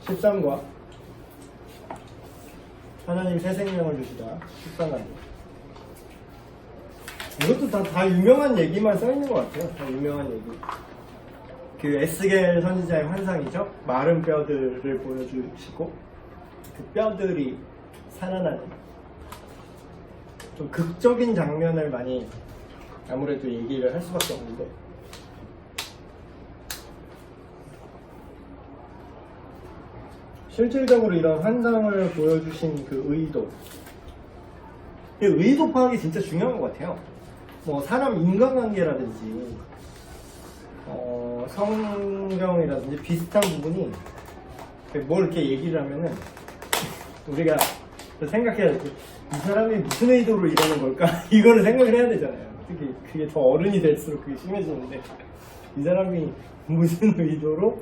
13과 하나님 새 생명을 주시다 14가 이것도 다 유명한 얘기만 써있는 것 같아요. 다 유명한 얘기. 그 에스겔 선지자의 환상이죠. 마른 뼈들을 보여주시고 그 뼈들이 살아나는 좀 극적인 장면을 많이 아무래도 얘기를 할 수밖에 없는데 실질적으로 이런 환상을 보여주신 그 의도 파악이 진짜 중요한 것 같아요. 뭐 사람 인간관계라든지 성경이라든지 비슷한 부분이 뭘 이렇게 얘기를 하면은 우리가 생각해야 돼. 이 사람이 무슨 의도로 이러는 걸까? 이거를 생각을 해야 되잖아요. 특히 그게 더 어른이 될수록 그게 심해지는데 이 사람이 무슨 의도로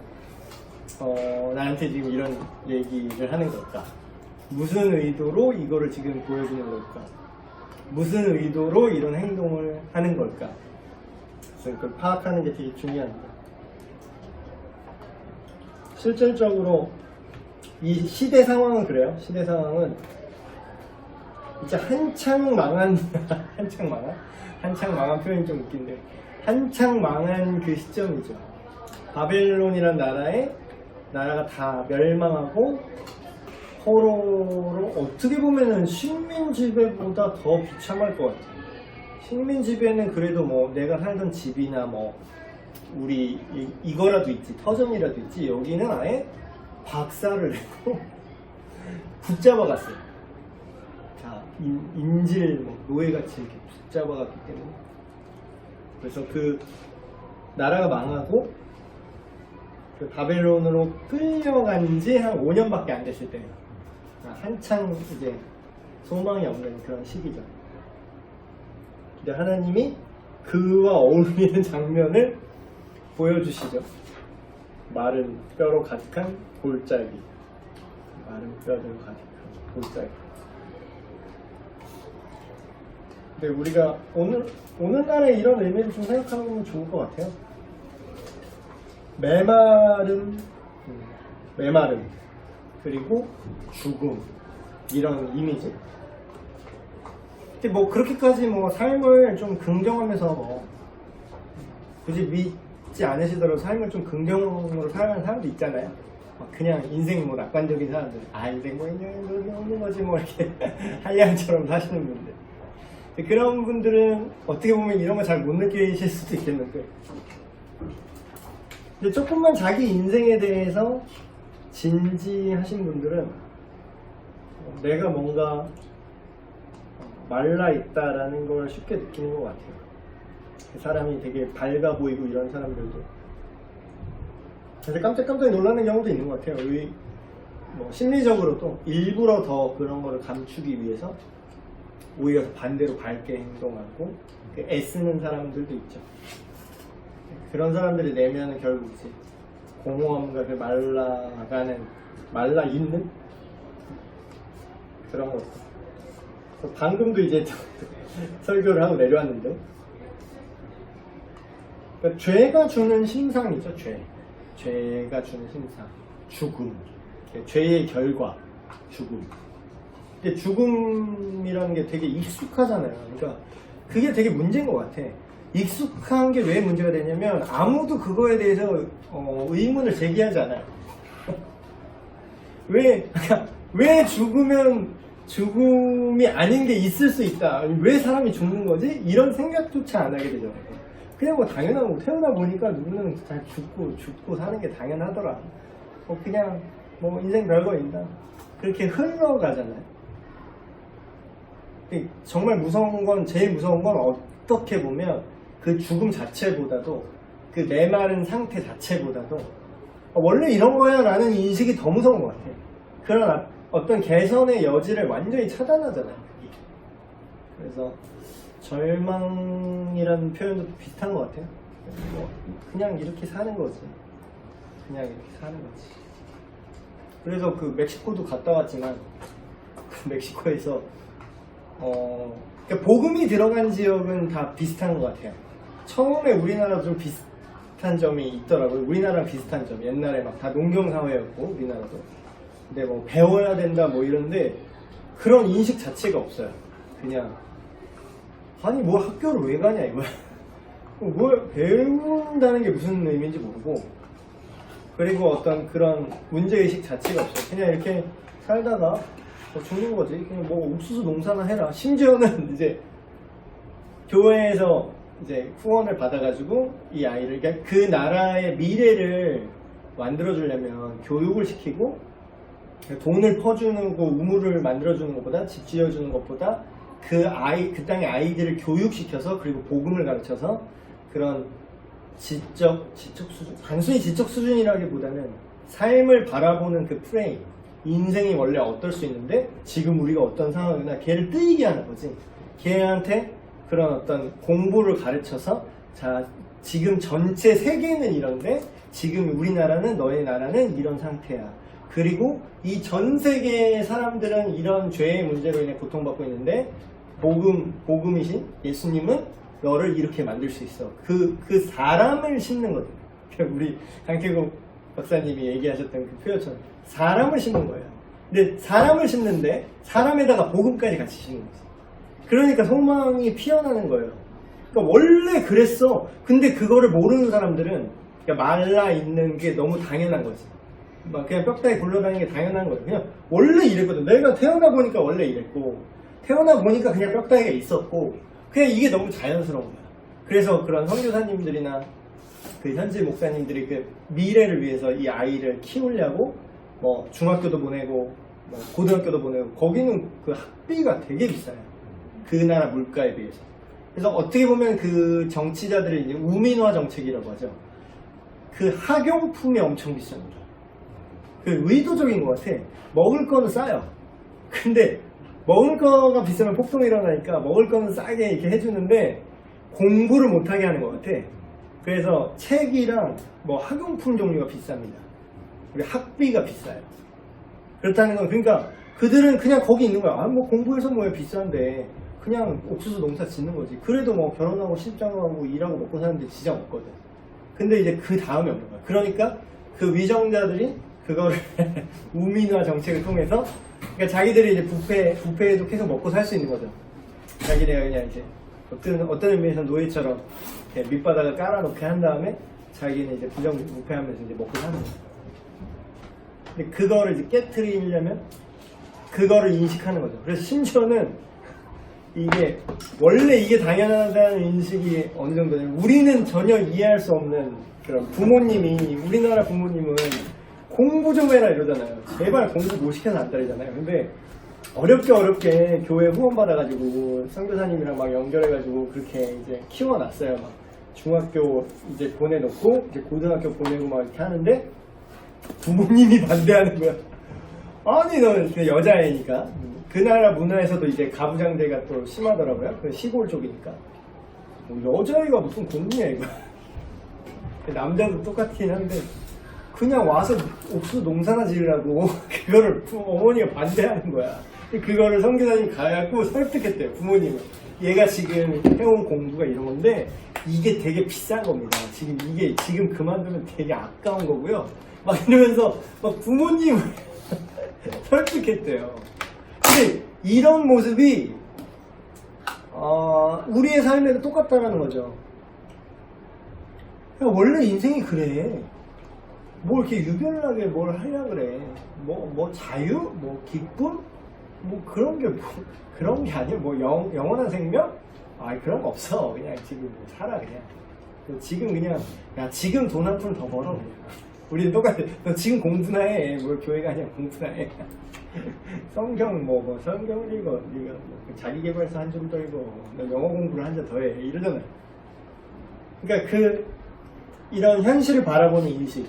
나한테 지금 이런 얘기를 하는 걸까? 무슨 의도로 이거를 지금 보여주는 걸까? 무슨 의도로 이런 행동을 하는 걸까? 그래서 그걸 파악하는 게 되게 중요합니다. 실질적으로 이 시대 상황은 그래요. 시대 상황은 이제 한창 망한 한창 망한 표현이 좀 웃긴데 한창 망한 그 시점이죠. 바벨론이란 나라가 다 멸망하고 서로로 어떻게 보면은 식민 지배보다 더 비참할 것 같아요. 식민 지배는 그래도 뭐 내가 살던 집이나 뭐 우리 이거라도 있지, 터전이라도 있지. 여기는 아예 박살을 내고 붙잡아갔어요. 자, 인질 노예같이 이렇게 붙잡아갔기 때문에 그래서 그 나라가 망하고 그 바벨론으로 끌려간 지 한 5년밖에 안 됐을 때예요. 한창 이제 소망이 없는 그런 시기죠. 근데 하나님이 그와 어울리는 장면을 보여주시죠. 마른 뼈로 가득한 골짜기. 마른 뼈로 가득한 골짜기. 근데 우리가 오늘날의 이런 의미를 좀 생각하면 좋을 것 같아요. 메마름 그리고 죽음 이런 이미지. 근데 뭐 그렇게까지 뭐 삶을 좀 긍정하면서 뭐 굳이 믿지 않으시더라도 삶을 좀 긍정으로 살아가는 사람도 있잖아요. 그냥 인생 뭐 낙관적인 사람들, 인생 뭐 없는 거지 뭐 이렇게 한량처럼 사시는 분들. 그런 분들은 어떻게 보면 이런 거 잘 못 느끼실 수도 있겠는데. 근데 조금만 자기 인생에 대해서 진지하신 분들은 내가 뭔가 말라있다라는 걸 쉽게 느끼는 것 같아요. 그 사람이 되게 밝아 보이고 이런 사람들도 그래서 깜짝깜짝 놀라는 경우도 있는 것 같아요. 뭐 심리적으로도 일부러 더 그런 거를 감추기 위해서 오히려 반대로 밝게 행동하고 애쓰는 사람들도 있죠. 그런 사람들의 내면은 결국 이제 공허함과 그 말라있는 그런 것들. 방금도 이제 설교를 하고 내려왔는데, 그러니까 죄가 주는 신상이죠. 죄가 주는 신상, 죽음, 죄의 결과, 죽음. 근데 죽음이라는 게 되게 익숙하잖아요. 그러니까 그게 되게 문제인 것 같아. 익숙한 게 왜 문제가 되냐면 아무도 그거에 대해서 의문을 제기하지 않아요. 왜 죽음이 아닌 게 있을 수 있다. 왜 사람이 죽는 거지? 이런 생각조차 안 하게 되잖아요. 그냥 뭐 당연하고 태어나 보니까 누구는 잘 죽고 사는 게 당연하더라. 그냥 뭐 인생 별거 있다. 그렇게 흘러가잖아요. 정말 제일 무서운 건 어떻게 보면 그 죽음 자체보다도 그 메마른 상태 자체보다도 원래 이런 거야 라는 인식이 더 무서운 것 같아요. 그런 어떤 개선의 여지를 완전히 차단하잖아요. 그래서 절망이라는 표현도 비슷한 것 같아요. 그냥 이렇게 사는 거지. 그냥 이렇게 사는 거지. 그래서 그 멕시코도 갔다 왔지만 그 멕시코에서 그러니까 복음이 들어간 지역은 다 비슷한 것 같아요. 처음에 우리나라도 좀 비슷한 점이 있더라고요. 우리나라랑 비슷한 점. 옛날에 막 다 농경사회였고 우리나라도. 근데 뭐 배워야 된다 뭐 이런데 그런 인식 자체가 없어요. 그냥 아니 뭐 학교를 왜 가냐 이거야. 뭘 배운다는 게 무슨 의미인지 모르고, 그리고 어떤 그런 문제의식 자체가 없어요. 그냥 이렇게 살다가 뭐 죽는 거지. 그냥 뭐 옥수수 농사나 해라. 심지어는 이제 교회에서 이제 후원을 받아가지고 이 아이를, 그러니까 그 나라의 미래를 만들어주려면 교육을 시키고 돈을 퍼주는 거, 우물을 만들어주는 것보다, 집 지어주는 것보다 그 땅의 아이들을 교육시켜서 그리고 복음을 가르쳐서 그런 지적 수준, 단순히 지적 수준이라기보다는 삶을 바라보는 그 프레임, 인생이 원래 어떨 수 있는데 지금 우리가 어떤 상황이나 걔를 뜨이게 하는 거지. 걔한테 그런 어떤 공부를 가르쳐서 자, 지금 전체 세계는 이런데 지금 우리나라는, 너의 나라는 이런 상태야. 그리고 이 전 세계의 사람들은 이런 죄의 문제로 인해 고통받고 있는데 복음이신 예수님은 너를 이렇게 만들 수 있어. 그 사람을 심는 거죠. 우리 강태국 박사님이 얘기하셨던 그 표현처럼 사람을 심는 거예요. 근데 사람을 심는데 사람에다가 복음까지 같이 심는 거지. 그러니까 소망이 피어나는 거예요. 그러니까 원래 그랬어. 근데 그거를 모르는 사람들은 말라 있는 게 너무 당연한 거지. 막 그냥 뼈다귀 굴러다니는 게 당연한 거예요. 그냥 원래 이랬거든. 내가 태어나 보니까 원래 이랬고, 태어나 보니까 그냥 뼈다귀가 있었고, 그냥 이게 너무 자연스러운 거야. 그래서 그런 선교사님들이나 그 현지 목사님들이 그 미래를 위해서 이 아이를 키우려고 뭐 중학교도 보내고 뭐 고등학교도 보내고, 거기는 그 학비가 되게 비싸요. 그 나라 물가에 비해서. 그래서 어떻게 보면 그 정치자들이 이제 우민화 정책이라고 하죠. 그 학용품이 엄청 비쌉니다. 그 의도적인 것 같아. 먹을 거는 싸요. 근데 먹을 거가 비싸면 폭동이 일어나니까 먹을 거는 싸게 이렇게 해주는데 공부를 못하게 하는 것 같아. 그래서 책이랑 뭐 학용품 종류가 비쌉니다. 그리고 학비가 비싸요. 그렇다는 건, 그러니까 그들은 그냥 거기 있는 거야. 아, 뭐 공부해서 뭐야, 비싼데 그냥 옥수수 농사 짓는 거지. 그래도 뭐 결혼하고 실장하고 일하고 먹고 사는데 지장 없거든. 근데 이제 그 다음에 없는 거야. 그러니까 그 위정자들이 그거를 우민화 정책을 통해서, 그러니까 자기들이 이제 부패에도 계속 먹고 살 수 있는 거죠. 자기네가 그냥 이제 어떤 의미에서 노예처럼 이렇게 밑바닥을 깔아놓게 한 다음에 자기는 이제 부패하면서 이제 먹고 사는 거죠. 근데 그거를 이제 깨트리려면 그거를 인식하는 거죠. 그래서 심지어는 이게 원래 이게 당연하다는 인식이 어느 정도냐면, 우리는 전혀 이해할 수 없는 그런 부모님이, 우리나라 부모님은 공부 좀 해라 이러잖아요. 제발 공부 못 시켜서 안 따리잖아요. 근데 어렵게 교회 후원 받아가지고 선교사님이랑 막 연결해가지고 그렇게 이제 키워놨어요. 막 중학교 이제 보내놓고 이제 고등학교 보내고 막 이렇게 하는데 부모님이 반대하는 거야. 아니 너는 여자애니까. 그 나라 문화에서도 이제 가부장제가 또 심하더라고요. 그 시골 쪽이니까. 뭐 여자애가 무슨 공부냐 이거. 남자도 똑같긴 한데 그냥 와서 옥수수 농사나 지으라고 그거를 어머니가 반대하는 거야. 그거를 선교사님이 가갖고 설득했대요, 부모님을. 얘가 지금 해온 공부가 이런 건데 이게 되게 비싼 겁니다. 지금 그만두면 되게 아까운 거고요. 막 이러면서 막 부모님을 설득했대요. 근데 이런 모습이 우리의 삶에도 똑같다는 거죠. 원래 인생이 그래. 뭐 이렇게 유별나게 뭘 하려고 그래. 뭐 자유? 뭐 기쁨? 뭐 그런 게 아니야. 뭐 영원한 생명? 그런 거 없어. 그냥 지금 뭐 살아, 그냥. 지금 그냥, 야, 지금 돈 한 푼 더 벌어. 그냥. 우리는 똑같아. 너 지금 공부나 해. 뭐 교회가 아니야, 공부나 해. 성경 성경 읽어. 네가 자기 개발서 한 점 더 읽어. 너 영어 공부를 한 점 더 해. 이러잖아요. 그러니까 이런 현실을 바라보는 인식.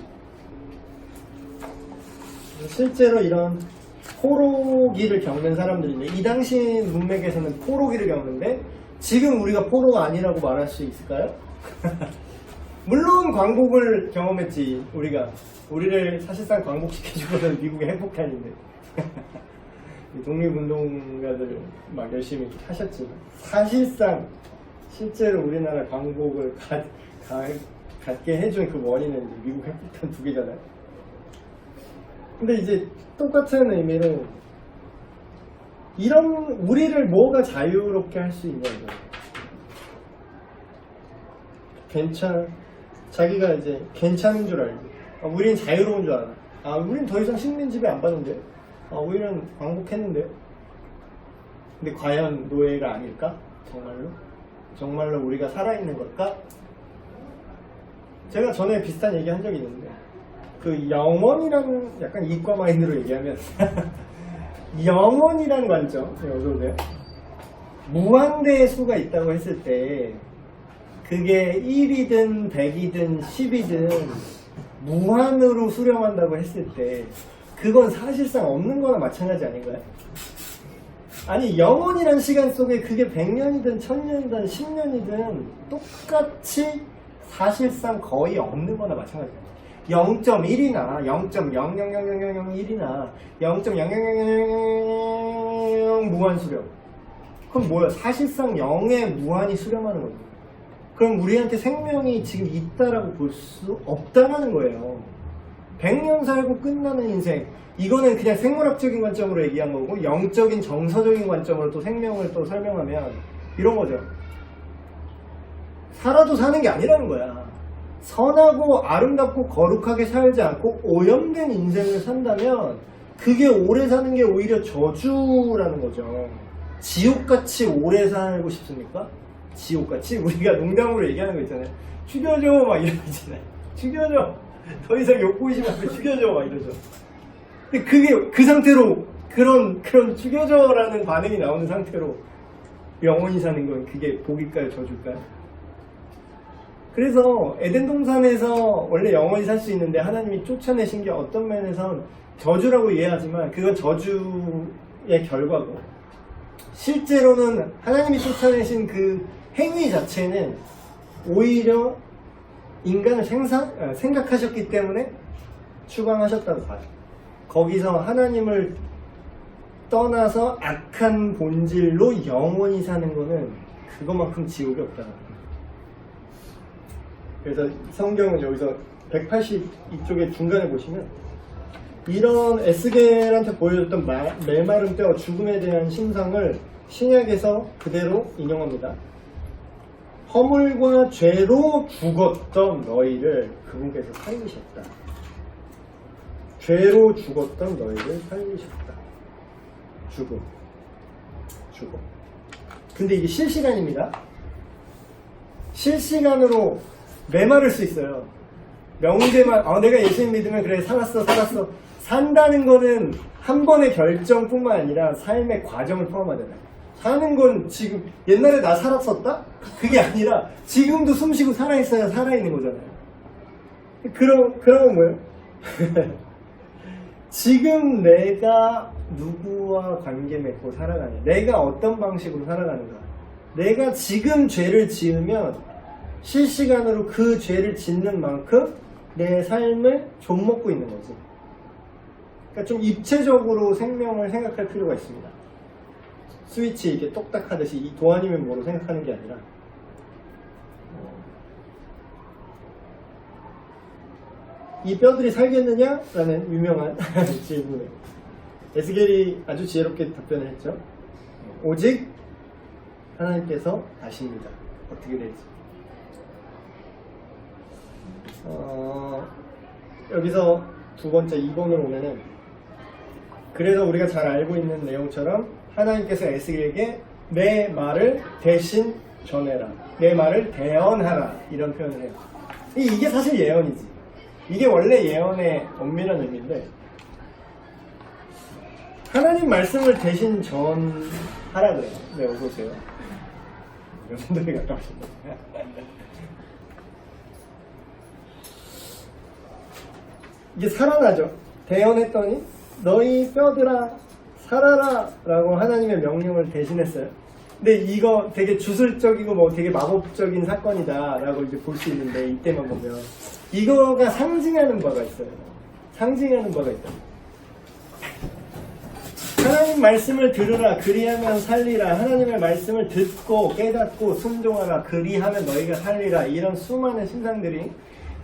실제로 이런 포로기를 겪는 사람들인데, 이 당시 문맥에서는 포로기를 겪는데 지금 우리가 포로가 아니라고 말할 수 있을까요? 물론 광복을 경험했지. 우리를 사실상 광복시켜주고는 미국의 행복한인데 독립운동가들 막 열심히 하셨지만 사실상 실제로 우리나라 광복을 갖게 해준 그 원인은 미국 핵폭탄 2개잖아요. 근데 이제 똑같은 의미로 이런 우리를 뭐가 자유롭게 할 수 있냐고. 자기가 이제 괜찮은 줄 알고, 우린 자유로운 줄 알아. 우린 더 이상 식민 지배 안 받는데, 우리는 광복했는데요. 근데 과연 노예가 아닐까? 정말로 우리가 살아있는 걸까? 제가 전에 비슷한 얘기 한 적이 있는데, 그 영원이라는, 약간 이과 마인드로 얘기하면 영원이라는 관점, 어서 오세요. 무한대의 수가 있다고 했을 때 그게 1이든 100이든 10이든 무한으로 수렴한다고 했을 때 그건 사실상 없는 거나 마찬가지 아닌가요? 아니, 영원이란 시간 속에 그게 100년이든 1000년이든 10년이든 똑같이 사실상 거의 없는 거나 마찬가지예요. 0.1이나 0.0000001이나 0.00000 무한 수렴. 그럼 뭐야? 사실상 0에 무한히 수렴하는 거죠. 그럼 우리한테 생명이 지금 있다라고 볼 수 없다는 거예요. 100년 살고 끝나는 인생. 이거는 그냥 생물학적인 관점으로 얘기한 거고, 영적인 정서적인 관점으로 또 생명을 또 설명하면 이런 거죠. 살아도 사는 게 아니라는 거야. 선하고 아름답고 거룩하게 살지 않고 오염된 인생을 산다면 그게 오래 사는 게 오히려 저주라는 거죠. 지옥같이 오래 살고 싶습니까? 지옥같이? 우리가 농담으로 얘기하는 거 있잖아요. 죽여줘 막 이런 거 있잖아요. 죽여줘. 더 이상 욕보이지 말고 죽여줘 막 이러죠. 근데 그게 그 상태로 그런 죽여줘라는 반응이 나오는 상태로 영원히 사는 건 그게 복일까요? 저주일까요? 그래서 에덴 동산에서 원래 영원히 살 수 있는데 하나님이 쫓아내신 게 어떤 면에선 저주라고 이해하지만 그건 저주의 결과고, 실제로는 하나님이 쫓아내신 그 행위 자체는 오히려 인간을 생각하셨기 때문에 추방하셨다고 봐요. 거기서 하나님을 떠나서 악한 본질로 영원히 사는 거는 그것만큼 지옥이 없다는 거예요. 그래서 성경은 여기서 180 이쪽에 중간에 보시면 이런 에스겔한테 보여줬던 메마른 뼈, 죽음에 대한 신상을 신약에서 그대로 인용합니다. 허물과 죄로 죽었던 너희를 그분께서 살리셨다. 죄로 죽었던 너희를 살리셨다. 죽음. 근데 이게 실시간입니다. 실시간으로 메마를 수 있어요. 명제만, 내가 예수님 믿으면 그래, 살았어. 산다는 거는 한 번의 결정뿐만 아니라 삶의 과정을 포함하잖아요. 사는 건 지금, 옛날에 나 살았었다? 그게 아니라 지금도 숨 쉬고 살아있어야 살아있는 거잖아요. 그러면 뭐예요? 지금 내가 누구와 관계 맺고 살아가냐, 내가 어떤 방식으로 살아가는가, 내가 지금 죄를 지으면 실시간으로 그 죄를 짓는 만큼 내 삶을 좀먹고 있는 거지. 그러니까 좀 입체적으로 생명을 생각할 필요가 있습니다. 스위치 이렇게 똑딱 하듯이 이 도안이면 뭐로 생각하는 게 아니라, 이 뼈들이 살겠느냐? 라는 유명한 질문에 에스겔이 아주 지혜롭게 답변을 했죠. 오직 하나님께서 아십니다. 어떻게 될지. 여기서 두 번째 2번으로 오면은, 그래서 우리가 잘 알고 있는 내용처럼 하나님께서 에스겔에게 내 말을 대신 전해라, 내 말을 대언하라, 이런 표현을 해요. 이게 사실 예언이지. 이게 원래 예언의 엄밀한 의미인데, 하나님 말씀을 대신 전하라 그래요. 네, 어서오세요. 여러분들이 갔다 오셨네. 이게 살아나죠. 대언했더니 너희 뼈들아 살아라 라고 하나님의 명령을 대신했어요. 근데 이거 되게 주술적이고 뭐 되게 마법적인 사건이다 라고 이제 볼 수 있는데, 이때만 보면 이거가 상징하는 바가 있어요. 상징하는 바가 있다. 하나님 말씀을 들으라 그리하면 살리라, 하나님의 말씀을 듣고 깨닫고 순종하라 그리하면 너희가 살리라, 이런 수많은 신상들이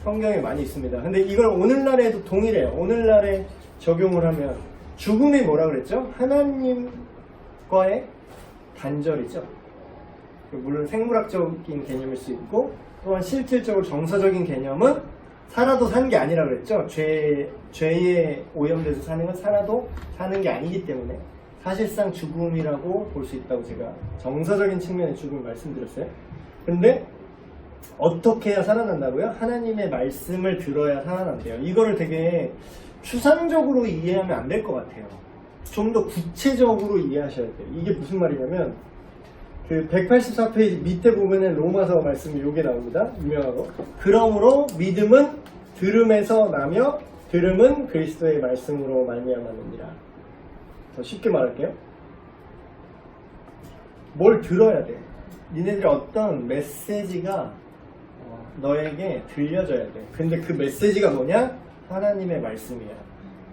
성경에 많이 있습니다. 근데 이걸 오늘날에도 동일해요. 오늘날에 적용을 하면 죽음이 뭐라 그랬죠? 하나님과의 단절이죠. 물론 생물학적인 개념일 수 있고 또한 실질적으로 정서적인 개념은 살아도 사는 게 아니라 그랬죠. 죄에 오염돼서 사는 건 살아도 사는 게 아니기 때문에 사실상 죽음이라고 볼 수 있다고 제가 정서적인 측면의 죽음을 말씀드렸어요. 근데 어떻게 해야 살아난다고요? 하나님의 말씀을 들어야 살아난대요. 이거를 되게 추상적으로 이해하면 안 될 것 같아요. 좀 더 구체적으로 이해하셔야 돼요. 이게 무슨 말이냐면 그 184페이지 밑에 보면은 로마서 말씀이 요게 나옵니다. 유명하고. 그러므로 믿음은 들음에서 나며 들음은 그리스도의 말씀으로 말미암았느니라. 더 쉽게 말할게요. 뭘 들어야 돼. 니네들이 어떤 메시지가 너에게 들려져야 돼. 근데 그 메시지가 뭐냐? 하나님의 말씀이야.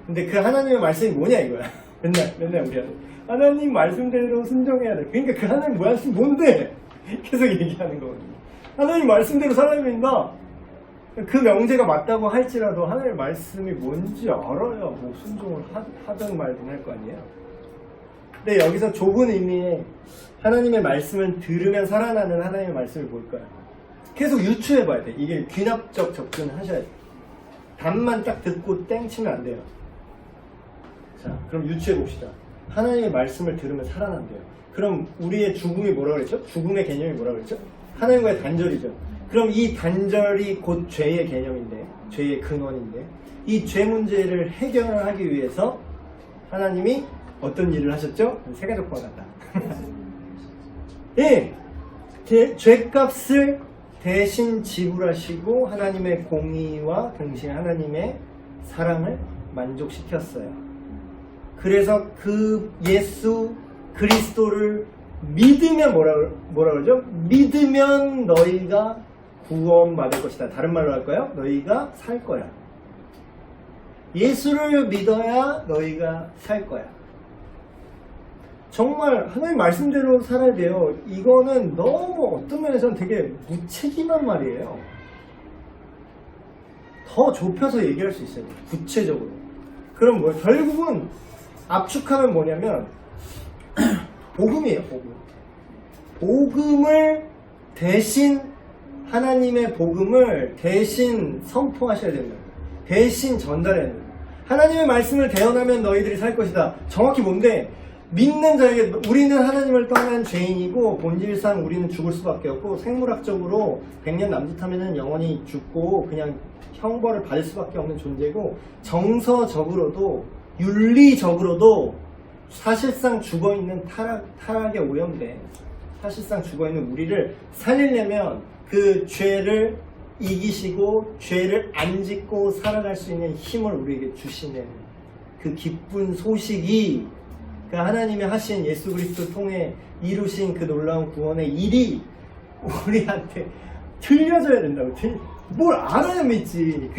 근데 그 하나님의 말씀이 뭐냐 이거야. 맨날 우리한테 하나님 말씀대로 순종해야 돼. 그러니까 그 하나님 말씀이 뭔데? 계속 얘기하는 거거든요. 하나님 말씀대로 살아야 된다. 그 명제가 맞다고 할지라도 하나님의 말씀이 뭔지 알아야 뭐 순종을 하든 말든 할 거 아니에요. 근데 여기서 좁은 의미의 하나님의 말씀을 들으면 살아나는 하나님의 말씀이 뭘까요? 계속 유추해봐야 돼. 이게 귀납적 접근을 하셔야 돼. 답만 딱 듣고 땡 치면 안 돼요. 자, 그럼 유추해봅시다. 하나님의 말씀을 들으면 살아난대요. 그럼 우리의 죽음이 뭐라 그랬죠? 죽음의 개념이 뭐라 그랬죠? 하나님과의 단절이죠. 그럼 이 단절이 곧 죄의 개념인데, 죄의 근원인데, 이 죄 문제를 해결하기 위해서 하나님이 어떤 일을 하셨죠? 세 가지 조건 같다. 예! 죄값을 대신 지불하시고 하나님의 공의와 동시에 하나님의 사랑을 만족시켰어요. 그래서 그 예수 그리스도를 믿으면 뭐라 그러죠? 믿으면 너희가 구원받을 것이다. 다른 말로 할까요? 너희가 살 거야. 예수를 믿어야 너희가 살 거야. 정말 하나님 말씀대로 살아야 돼요. 이거는 너무 어떤 면에서는 되게 무책임한 말이에요. 더 좁혀서 얘기할 수 있어요. 구체적으로. 그럼 뭐 결국은 압축하면 뭐냐면 복음이에요. 복음을 대신 하나님의 복음을 대신 선포하셔야 된다. 대신 전달해야 된다. 하나님의 말씀을 대언하면 너희들이 살 것이다. 정확히 뭔데? 믿는 자에게 우리는 하나님을 떠난 죄인이고 본질상 우리는 죽을 수밖에 없고 생물학적으로 100년 남짓하면 영원히 죽고 그냥 형벌을 받을 수밖에 없는 존재고 정서적으로도 윤리적으로도 사실상 죽어있는 타락에 오염돼 사실상 죽어있는 우리를 살리려면 그 죄를 이기시고 죄를 안 짓고 살아갈 수 있는 힘을 우리에게 주시는 그 기쁜 소식이 그 하나님이 하신 예수 그리스도 통해 이루신 그 놀라운 구원의 일이 우리한테 들려져야 된다고. 뭘 알아야 믿지.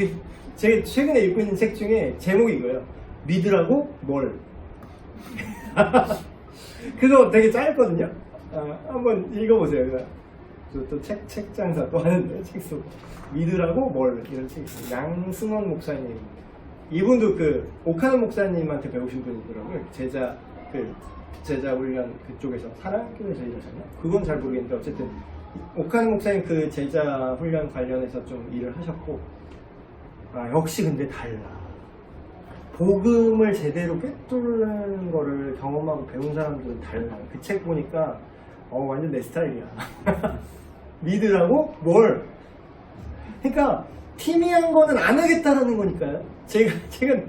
제가 최근에 읽고 있는 책 중에 제목이 이거예요. 믿으라고 뭘. 그거 되게 짧거든요. 한번 읽어보세요. 또 책 장사 또 하는데 책 쓰고 믿으라고 뭘 이런 책 있어요. 양승원 목사님. 이분도 그 오카노 목사님한테 배우신 분이더라고요. 제자 훈련 그쪽에서 사랑교회에서 일하셨나? 그건 잘 모르겠는데 어쨌든 오카노 목사님 그 제자 훈련 관련해서 좀 일을 하셨고 역시 근데 달라. 복음을 제대로 꿰뚫는 거를 경험하고 배운 사람들은 달라. 그 책 보니까 완전 내 스타일이야. 믿으라고 뭘? 그러니까 희미한 거는 안 하겠다라는 거니까요. 제가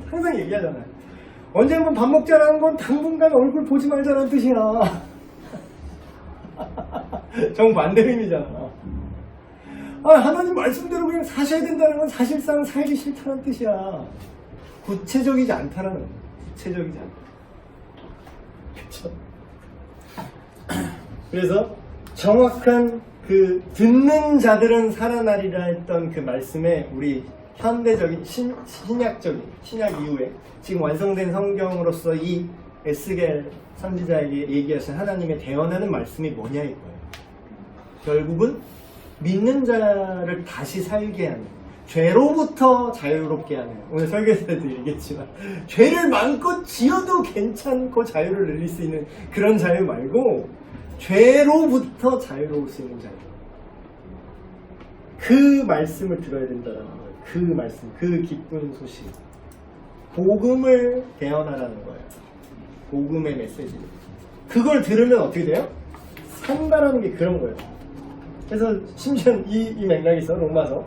항상 얘기하잖아요. 언제 한번 밥 먹자라는 건 당분간 얼굴 보지 말자라는 뜻이야. 정반대 의미잖아. 하나님 말씀대로 그냥 사셔야 된다는 건 사실상 살기 싫다는 뜻이야. 구체적이지 않다라는 거야. 구체적이지 않다. 그쵸? 그래서 정확한 그 듣는 자들은 살아나리라 했던 그 말씀에 우리 현대적인 신약 이후에 지금 완성된 성경으로서 이 에스겔 선지자에게 얘기하신 하나님의 대언하는 말씀이 뭐냐 이거예요. 결국은 믿는 자를 다시 살게 하는 죄로부터 자유롭게 하는, 오늘 설교에서도 얘기했지만 죄를 마음껏 지어도 괜찮고 자유를 누릴 수 있는 그런 자유 말고 죄로부터 자유로울 수 있는 자유, 그 말씀을 들어야 된다는 거예요. 그 말씀, 그 기쁜 소식, 복음을 대언하라는 거예요. 복음의 메시지. 그걸 들으면 어떻게 돼요? 산다라는 게 그런 거예요. 그래서 심지어 이 맥락이 있어. 로마서.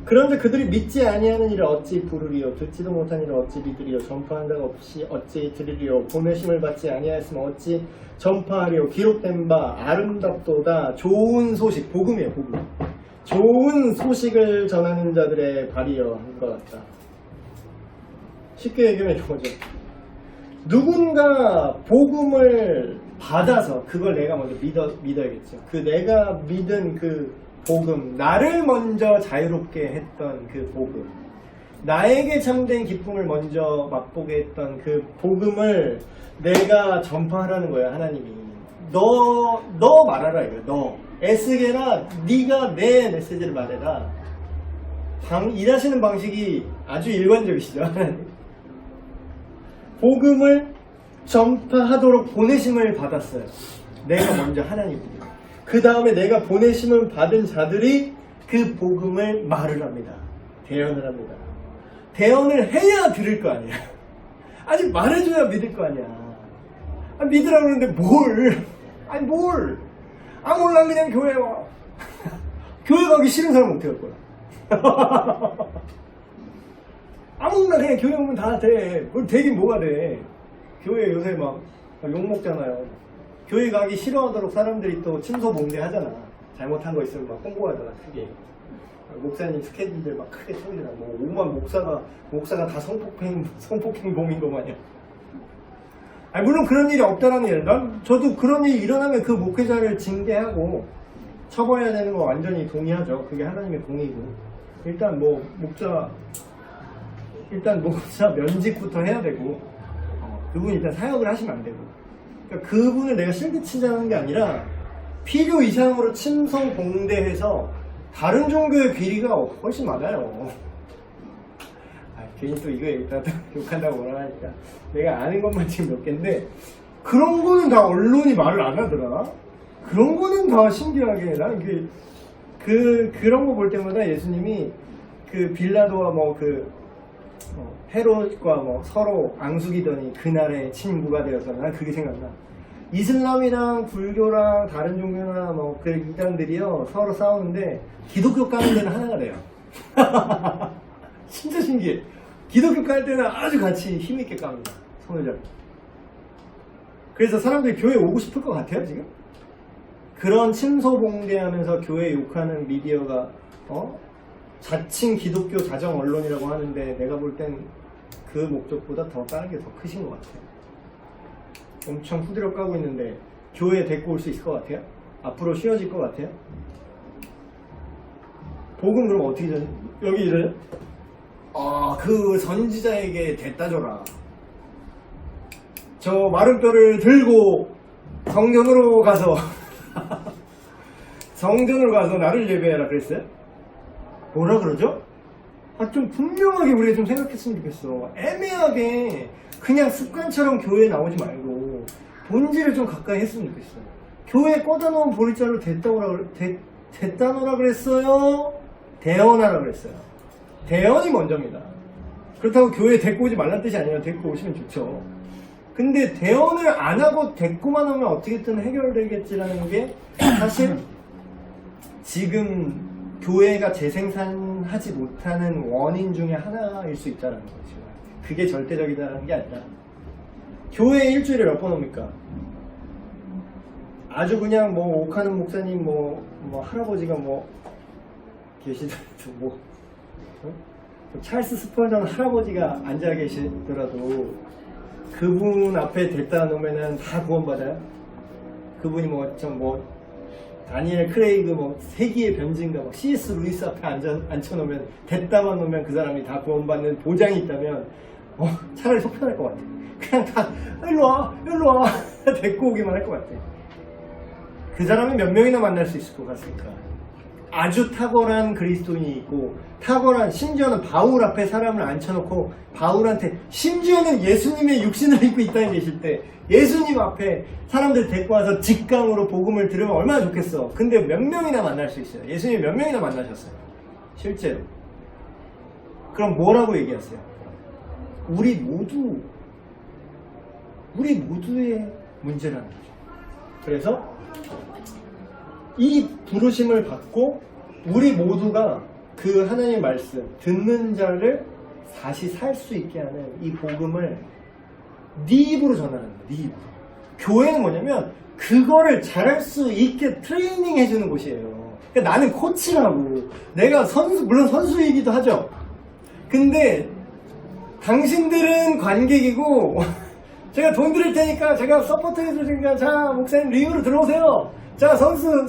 그런데 그들이 믿지 아니하는 일을 어찌 부르리요? 듣지도 못한 일을 어찌 믿으리요? 전파한 자가 없이 어찌 들으리요? 보내심을 받지 아니하였으면 어찌 전파하리요? 기록된 바 아름답도다 좋은 소식, 복음이에요. 복음. 좋은 소식을 전하는 자들의 발이여 한 것 같다. 쉽게 얘기하면 이거죠. 누군가 복음을 받아서 그걸 내가 먼저 믿어야겠죠. 그 내가 믿은 그 복음, 나를 먼저 자유롭게 했던 그 복음, 나에게 참된 기쁨을 먼저 맛보게 했던 그 복음을 내가 전파하라는 거야. 하나님이 너 말하라 이거야. 너 애쓰게나 네가 내 메시지를 말해라. 일하시는 방식이 아주 일관적이시죠. 복음을 전파하도록 보내심을 받았어요. 내가 먼저 하나님이. 그 다음에 내가 보내심을 받은 자들이 그 복음을 말을 합니다. 대언을 합니다. 대언을 해야 들을 거 아니야. 아니 말해줘야 믿을 거 아니야. 믿으라고 그러는데 뭘? 아니 뭘? 몰라 그냥 교회 와. 교회 가기 싫은 사람은 어떻게 할 거야? 아무나 그냥 교회 오면 다 돼. 뭘 되긴 뭐가 돼. 교회 요새 막 욕먹잖아요. 교회 가기 싫어하도록 사람들이 또 침소봉대 하잖아. 잘못한 거 있으면 막 홍보하잖아, 크게. 목사님 스케줄들 막 크게 틀리잖아. 뭐 5만 목사가 다 성폭행범인 거 마냥. 물론 그런 일이 없다라는 얘기는, 저도 그런 일이 일어나면 그 목회자를 징계하고 처벌해야 되는 거 완전히 동의하죠. 그게 하나님의 공의고. 일단 목자 면직부터 해야 되고, 그분 일단 사역을 하시면 안 되고. 그러니까 그분을 내가 실드치자는 게 아니라 필요 이상으로 침성봉대해서 다른 종교의 비리가 훨씬 많아요. 괜히 또 이거 일단 욕한다고 뭐라 하니까 내가 아는 것만 지금 몇 개인데, 그런 거는 다 언론이 말을 안 하더라. 그런 거는 다 신기하게 나는 그런 거 볼 때마다 예수님이 그 빌라도와 헤롯과 서로 앙숙이더니 그날의 친구가 되어서, 난 그게 생각나. 이슬람이랑 불교랑 다른 종교나 그 이단들이요 서로 싸우는데 기독교 까는 데는 하나가 돼요. 진짜 신기해. 기독교 깔 때는 아주 같이 힘있게 깝니다. 손을 잡고. 그래서 사람들이 교회 오고 싶을 것 같아요 지금? 그런 침소봉대하면서 교회 욕하는 미디어가 자칭 기독교 자정 언론이라고 하는데, 내가 볼 땐 그 목적보다 더 다른 게 더 크신 것 같아요. 엄청 후드려 까고 있는데 교회에 데리고 올 수 있을 것 같아요? 앞으로 쉬워질 것 같아요? 복음 그럼 어떻게 되죠? 여기 이래요? 그 선지자에게 데려다 줘라. 저 마른 뼈를 들고 성전으로 가서 나를 예배해라 그랬어요? 뭐라 그러죠? 좀 분명하게 우리가 좀 생각했으면 좋겠어. 애매하게 그냥 습관처럼 교회에 나오지 말고 본질을 좀 가까이 했으면 좋겠어. 교회에 꽂아 놓은 보리자루 됐다 놓으라 그랬어요? 대언하라 그랬어요. 대언이 먼저입니다. 그렇다고 교회에 데리고 오지 말란 뜻이 아니라 데리고 오시면 좋죠. 근데 대언을 안 하고 데리고만 오면 어떻게든 해결되겠지라는 게 사실 지금 교회가 재생산하지 못하는 원인 중에 하나일 수 있다는 거죠. 그게 절대적이다라는 게 아니라, 교회에 일주일에 몇 번 옵니까? 아주 그냥 옥하는 목사님 할아버지가 계시더라도 찰스 스펄전 할아버지가 앉아 계시더라도 그분 앞에 데려다 놓으면은 다 구원받아요? 그분이 다니엘 크레이그 세기의 변진가 C.S. 루이스 앞에 앉혀놓으면, 데려다만 놓으면 그 사람이 다 구원받는 보장이 있다면 차라리 속편할 것 같아. 그냥 다 일로 와 데리고 오기만 할 것 같아. 그 사람이 몇 명이나 만날 수 있을 것 같습니까? 아주 탁월한 그리스도인이 있고 탁월한, 심지어는 바울 앞에 사람을 앉혀놓고 바울한테, 심지어는 예수님의 육신을 입고 이 땅에 계실 때 예수님 앞에 사람들 데리고 와서 직강으로 복음을 들으면 얼마나 좋겠어. 근데 몇 명이나 만날 수 있어요? 예수님 몇 명이나 만나셨어요? 실제로. 그럼 뭐라고 얘기했어요? 우리 모두의 문제라는 거죠. 그래서 이 부르심을 받고 우리 모두가 그 하나님의 말씀 듣는 자를 다시 살 수 있게 하는 이 복음을 네 입으로 전하는 거야. 네 입으로. 교회는 뭐냐면 그거를 잘할 수 있게 트레이닝 해주는 곳이에요. 그러니까 나는 코치라고, 내가 물론 선수이기도 하죠. 근데 당신들은 관객이고 제가 돈 드릴 테니까 제가 서포트 해줄 테니까 자 목사님 링으로 들어오세요. 자 선수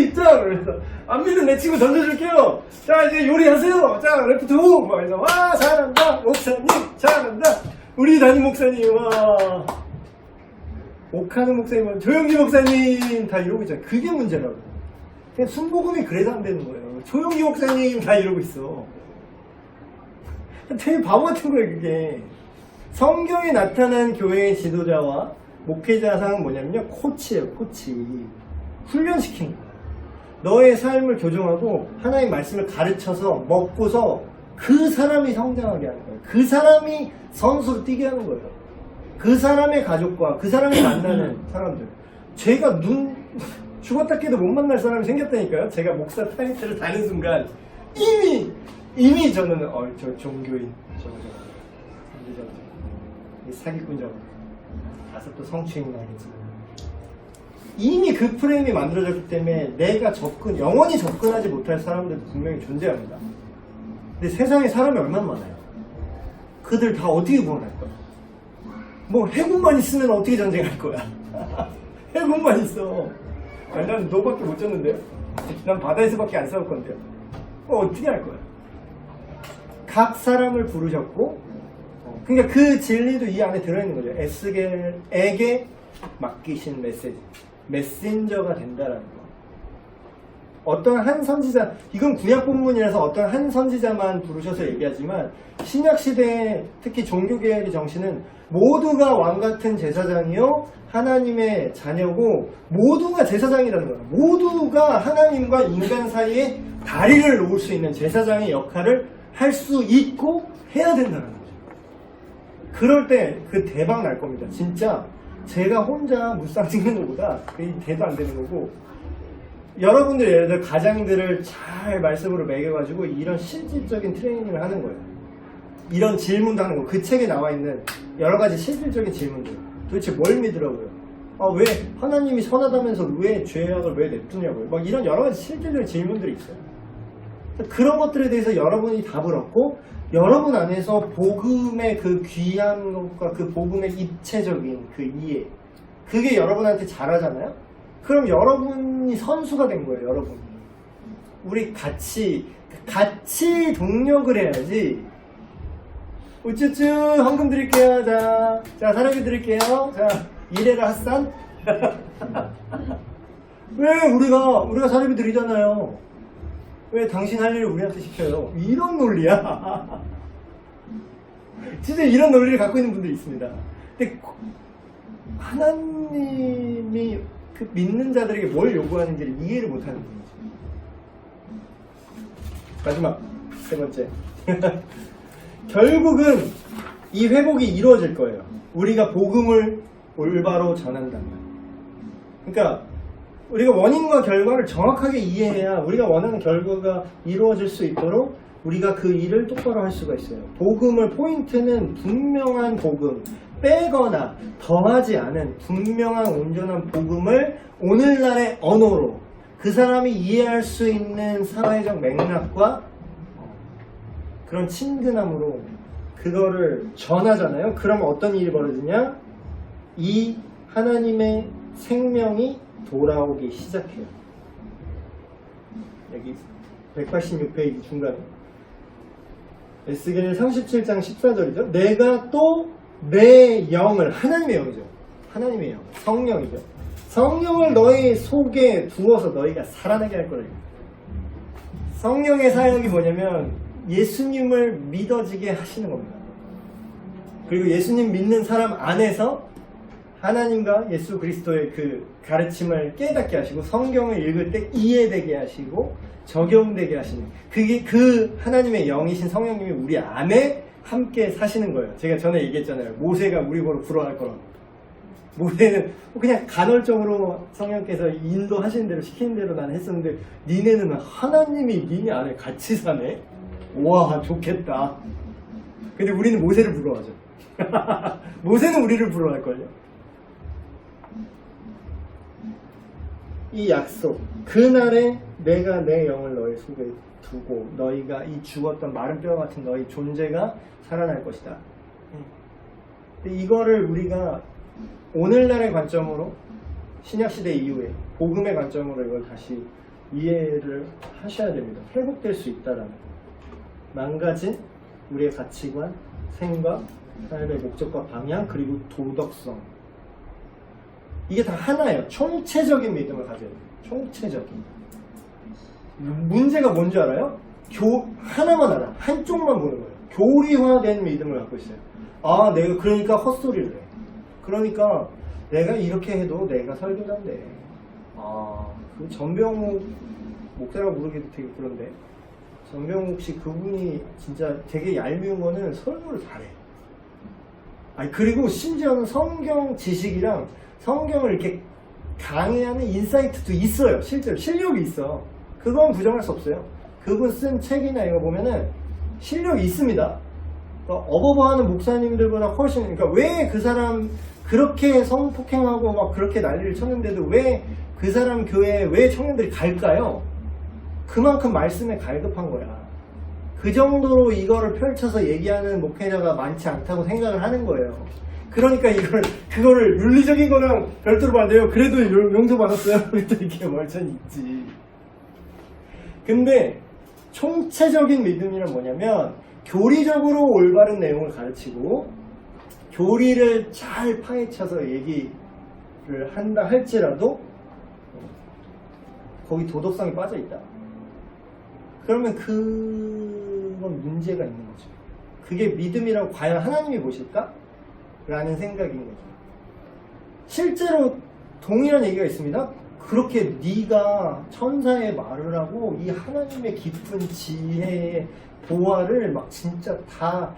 있죠? 그래서 안 믿으면 내 친구 던져줄게요. 자 이제 요리하세요. 자 레프트 훅! 막 해서 와 잘한다 목사님 잘한다 우리 담임 목사님 와 옥하는 목사님 조영기 목사님 다 이러고 있잖아요. 그게 문제라고. 그냥 순복음이 그래서 안 되는 거예요. 조영기 목사님 다 이러고 있어. 되게 바보 같은 거예요 그게. 성경에 나타난 교회의 지도자와 목회자상은 뭐냐면요, 코치예요. 코치. 훈련시키는 거예요. 너의 삶을 교정하고 하나님의 말씀을 가르쳐서 먹고서 그 사람이 성장하게 하는 거예요. 그 사람이 선수로 뛰게 하는 거예요. 그 사람의 가족과 그 사람이 만나는 사람들. 제가 죽었다 깨도 못 만날 사람이 생겼다니까요. 제가 목사 타이틀을 다는 순간 이미 저는 저 종교인 사기꾼 저거 가서 또 성추행 나겠지. 이미 그 프레임이 만들어졌기 때문에 내가 영원히 접근하지 못할 사람들도 분명히 존재합니다. 근데 세상에 사람이 얼마나 많아요. 그들 다 어떻게 구원할 거야? 뭐 해군만 있으면 어떻게 전쟁할 거야? 해군만 있어. 난 너밖에 못 졌는데요. 난 바다에서밖에 안 싸울 건데요. 어떻게 할 거야? 각 사람을 부르셨고, 그러니까 그 진리도 이 안에 들어있는 거죠. 에스겔에게 맡기신 메신저가 된다라는 거. 어떤 한 선지자, 이건 구약 본문이라서 어떤 한 선지자만 부르셔서 얘기하지만 신약 시대에 특히 종교개혁의 정신은 모두가 왕같은 제사장이요 하나님의 자녀고 모두가 제사장이라는 거예요. 모두가 하나님과 인간 사이에 다리를 놓을 수 있는 제사장의 역할을 할 수 있고 해야 된다는 거죠. 그럴 때 그 대박 날 겁니다. 진짜 제가 혼자 무쌍 찍는 것보다 대도 안 되는 거고, 여러분들 예를 들어 가장들을 잘 말씀으로 매겨가지고 이런 실질적인 트레이닝을 하는 거예요. 이런 질문도 하는 거. 그 책에 나와 있는 여러 가지 실질적인 질문들. 도대체 뭘 믿으라고요? 왜 하나님이 선하다면서 왜 죄악을 왜 냅두냐고요? 막 이런 여러 가지 실질적인 질문들이 있어요. 그런 것들에 대해서 여러분이 답을 얻고 여러분 안에서 복음의 그 귀한 것과 그 복음의 입체적인 그 이해, 그게 여러분한테 잘하잖아요? 그럼 여러분이 선수가 된 거예요. 여러분이. 우리 같이 동력을 해야지. 우쭈쭈 헌금 드릴게요. 자 사랑해 드릴게요. 자 이래라 핫산. 왜 우리가 사례비 드리잖아요. 왜 당신 할 일을 우리한테 시켜요? 이런 논리야. 진짜 이런 논리를 갖고 있는 분들이 있습니다. 근데 하나님이 그 믿는 자들에게 뭘 요구하는지를 이해를 못하는 분이죠. 마지막 세 번째. 결국은 이 회복이 이루어질 거예요. 우리가 복음을 올바로 전한다면. 그러니까 우리가 원인과 결과를 정확하게 이해해야 우리가 원하는 결과가 이루어질 수 있도록 우리가 그 일을 똑바로 할 수가 있어요. 복음을 포인트는 분명한 복음, 빼거나 더하지 않은 분명한 온전한 복음을 오늘날의 언어로 그 사람이 이해할 수 있는 사회적 맥락과 그런 친근함으로 그거를 전하잖아요. 그럼 어떤 일이 벌어지냐? 이 하나님의 생명이 돌아오기 시작해요. 여기 186페이지 중간에 에스겔 37장 14절이죠. 내가 또 내 영을, 하나님의 영이죠. 하나님의 영, 성령이죠. 성령을 너희 속에 두어서 너희가 살아나게 할 거예요. 성령의 사역이 뭐냐면 예수님을 믿어지게 하시는 겁니다. 그리고 예수님 믿는 사람 안에서 하나님과 예수 그리스도의 그 가르침을 깨닫게 하시고 성경을 읽을 때 이해되게 하시고 적용되게 하시는, 그게 그 하나님의 영이신 성령님이 우리 안에 함께 사시는 거예요. 제가 전에 얘기했잖아요. 모세가 우리 보러 불어할 거라고. 모세는 그냥 간헐적으로 성령께서 인도하시는 대로 시키는 대로 난 했었는데 니네는 하나님이 니네 안에 같이 사네? 와 좋겠다. 근데 우리는 모세를 부러워하죠. 모세는 우리를 부러워할걸요. 이 약속, 그날에 내가 내 영을 너희 속에 두고 너희가 이 죽었던 마른 뼈 같은 너희 존재가 살아날 것이다. 근데 이거를 우리가 오늘날의 관점으로, 신약시대 이후에 복음의 관점으로 이걸 다시 이해를 하셔야 됩니다. 회복될 수 있다라는, 망가진 우리의 가치관, 생각, 삶의 목적과 방향, 그리고 도덕성, 이게 다 하나예요. 총체적인 믿음을 가져야 돼요. 총체적인. 문제가 뭔지 알아요? 하나만 알아. 한쪽만 보는 거예요. 교리화된 믿음을 갖고 있어요. 아, 내가 그러니까 헛소리를 해. 그러니까 내가 이렇게 해도 내가 설교자인데. 아, 그 전병욱 목사라고 부르기도 되게 그런데, 전병욱 씨 그분이 진짜 되게 얄미운 거는 설교를 잘해. 아니, 그리고 심지어는 성경 지식이랑 성경을 이렇게 강의하는 인사이트도 있어요. 실제로 실력이 있어. 그건 부정할 수 없어요. 그분 쓴 책이나 이거 보면은 실력이 있습니다. 그러니까 어버버하는 목사님들보다 훨씬, 그러니까 왜 그 사람 그렇게 성폭행하고 막 그렇게 난리를 쳤는데도 왜 그 사람 교회에 왜 청년들이 갈까요? 그만큼 말씀에 갈급한 거야. 그 정도로 이거를 펼쳐서 얘기하는 목회자가 많지 않다고 생각을 하는 거예요. 그러니까 그거를 윤리적인 거랑 별도로 봐도요. 그래도 용서 받았어요. 그랬더니 이게 멀쩡히 있지. 근데 총체적인 믿음이란 뭐냐면 교리적으로 올바른 내용을 가르치고 교리를 잘 파헤쳐서 얘기를 한다 할지라도 거기 도덕성이 빠져 있다. 그러면 그건 문제가 있는 거죠. 그게 믿음이라고 과연 하나님이 보실까? 라는 생각인 거죠. 실제로 동일한 얘기가 있습니다. 그렇게 네가 천사의 말을 하고 이 하나님의 깊은 지혜의 보화를 막 진짜 다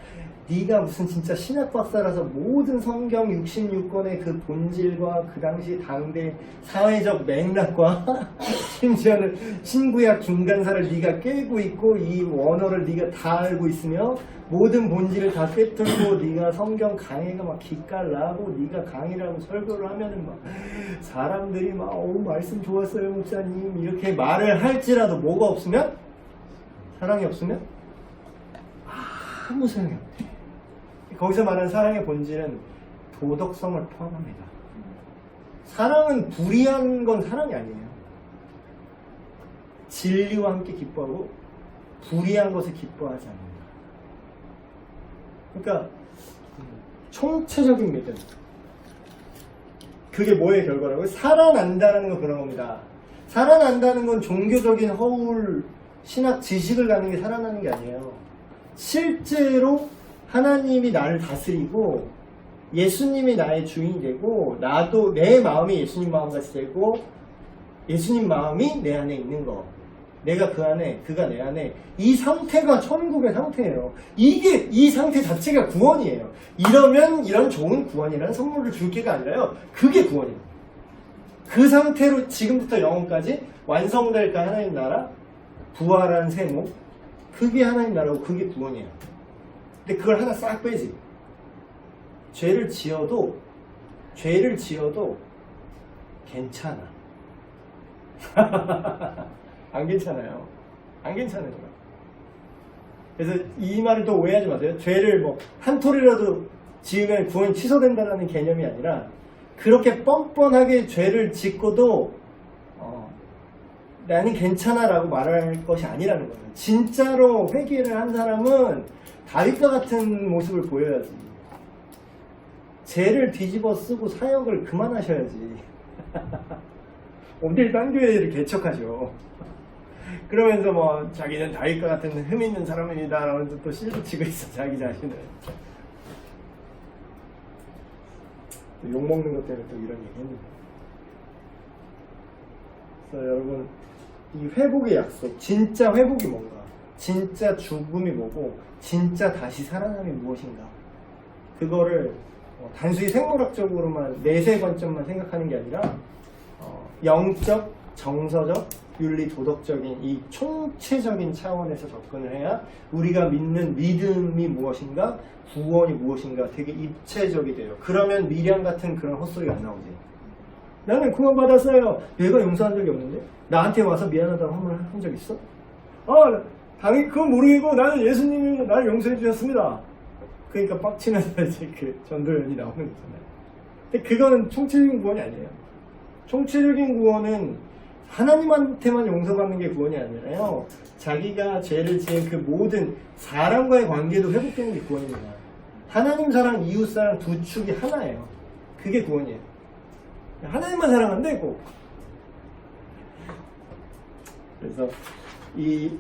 네가 무슨 진짜 신학 박사라서 모든 성경 66권의 그 본질과 그 당시 당대 사회적 맥락과 심지어는 신구약 중간사를 네가 꿰고 있고 이 원어를 네가 다 알고 있으며 모든 본질을 다 꿰뚫고 네가 성경 강의가 막 기깔나고 네가 강의를 하고 설교를 하면은 막 사람들이 막 말씀 좋았어요 목사님 이렇게 말을 할지라도 뭐가 없으면, 사랑이 없으면 아무 소용이 없대. 거기서 말하는 사랑의 본질은 도덕성을 포함합니다. 사랑은 불의한 건 사랑이 아니에요. 진리와 함께 기뻐하고 불의한 것을 기뻐하지 않는다. 그러니까 총체적인 믿음, 그게 뭐의 결과라고요? 살아난다는 건 그런 겁니다. 살아난다는 건 종교적인 허울, 신학 지식을 갖는 게 살아나는 게 아니에요. 실제로 하나님이 나를 다스리고 예수님이 나의 주인이 되고 나도 내 마음이 예수님 마음같이 되고 예수님 마음이 내 안에 있는 거, 내가 그 안에, 그가 내 안에, 이 상태가 천국의 상태예요. 이 상태 자체가 구원이에요. 이러면 이런 좋은 구원이라는 선물을 줄 게가 아니라요. 그게 구원이에요. 그 상태로 지금부터 영원까지 완성될까 하나님 나라, 부활한 세모, 그게 하나님 나라고 그게 구원이에요. 근데 그걸 하나 싹 빼지. 죄를 지어도 괜찮아. 안 괜찮아요. 안 괜찮아요. 그래서 이 말을 또 오해하지 마세요. 죄를 뭐 한 톨이라도 지으면 구원이 취소된다는 개념이 아니라 그렇게 뻔뻔하게 죄를 짓고도 나는 괜찮아 라고 말할 것이 아니라는 거예요. 진짜로 회개를 한 사람은 다윗과 같은 모습을 보여야지. 죄를 뒤집어 쓰고 사역을 그만하셔야지. 어딜 딴 교회를 개척하죠. 그러면서 뭐 자기는 다윗과 같은 흠 있는 사람입니다 라면서 또 실드 치고 있어 자기 자신을. 욕먹는 것 때문에 또 이런 얘기 했는데. 그래서 여러분 이 회복의 약속, 진짜 회복이 뭔가, 진짜 죽음이 뭐고 진짜 다시 살아남이 무엇인가, 그거를 단순히 생물학적으로만 내세 관점만 생각하는 게 아니라 영적, 정서적, 윤리, 도덕적인 이 총체적인 차원에서 접근을 해야 우리가 믿는 믿음이 무엇인가, 구원이 무엇인가 되게 입체적이 돼요. 그러면 미련 같은 그런 헛소리가 안 나오지. 나는 구원 받았어요. 얘가 용서한 적이 없는데? 나한테 와서 미안하다고 한 적 있어? 당연히 그건 모르겠고 나는 예수님이 나를 용서해 주셨습니다. 그러니까 빡치면서 이제 그 전도연이 나오는 거잖아요. 근데 그거는 총체적인 구원이 아니에요. 총체적인 구원은 하나님한테만 용서받는 게 구원이 아니라요, 자기가 죄를 지은 그 모든 사람과의 관계도 회복되는 게 구원입니다. 하나님 사랑, 이웃 사랑 두 축이 하나예요. 그게 구원이에요. 하나님만 사랑한다 꼭. 그래서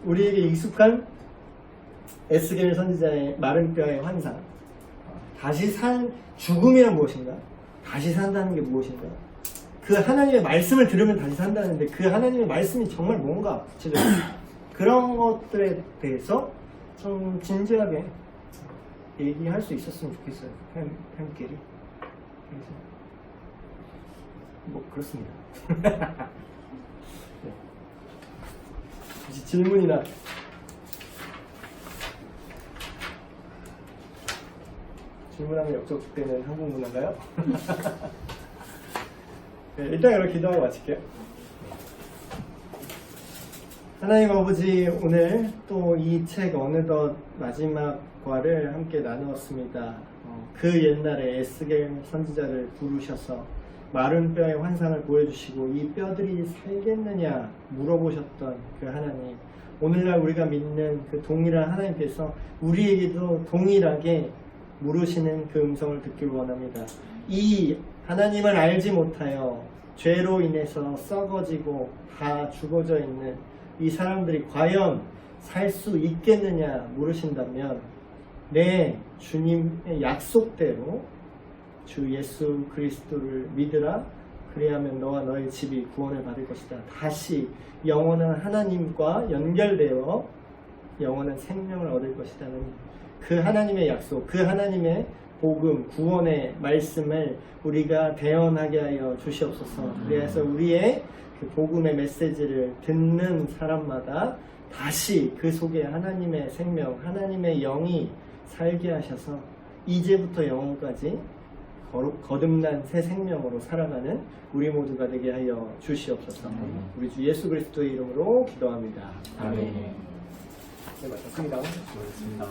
우리에게 익숙한 에스겔 선지자의 마른 뼈의 환상, 다시 산 죽음이란 무엇인가, 다시 산다는 게 무엇인가, 그 하나님의 말씀을 들으면 다시 산다는데 그 하나님의 말씀이 정말 뭔가 구체적으로 그런 것들에 대해서 좀 진지하게 얘기할 수 있었으면 좋겠어요. 팬끼리. 그래서 뭐 그렇습니다. 네. 혹시 질문이나 질문하면 역적되는 한국 문화인가요? 네, 일단 이렇게 기도하고 마칠게요. 하나님 아버지, 오늘 또 이 책 어느덧 마지막 과를 함께 나누었습니다. 그 옛날에 에스겔 선지자를 부르셔서 마른 뼈의 환상을 보여주시고 이 뼈들이 살겠느냐 물어보셨던 그 하나님, 오늘날 우리가 믿는 그 동일한 하나님께서 우리에게도 동일하게 물으시는 그 음성을 듣길 원합니다. 이 하나님을 알지 못하여 죄로 인해서 썩어지고 다 죽어져 있는 이 사람들이 과연 살 수 있겠느냐 물으신다면, 네, 주님의 약속대로 주 예수 그리스도를 믿으라. 그리하면 너와 너의 집이 구원을 받을 것이다. 다시 영원한 하나님과 연결되어 영원한 생명을 얻을 것이라는 그 하나님의 약속, 그 하나님의 복음, 구원의 말씀을 우리가 대언하게 하여 주시옵소서. 그래서 우리의 그 복음의 메시지를 듣는 사람마다 다시 그 속에 하나님의 생명, 하나님의 영이 살게 하셔서 이제부터 영원까지 거듭난 새 생명으로 살아가는 우리 모두가 되게 하여 주시옵소서. 우리 주 예수 그리스도의 이름으로 기도합니다. 아멘. 네, 마쳤습니다. 수고하셨습니다.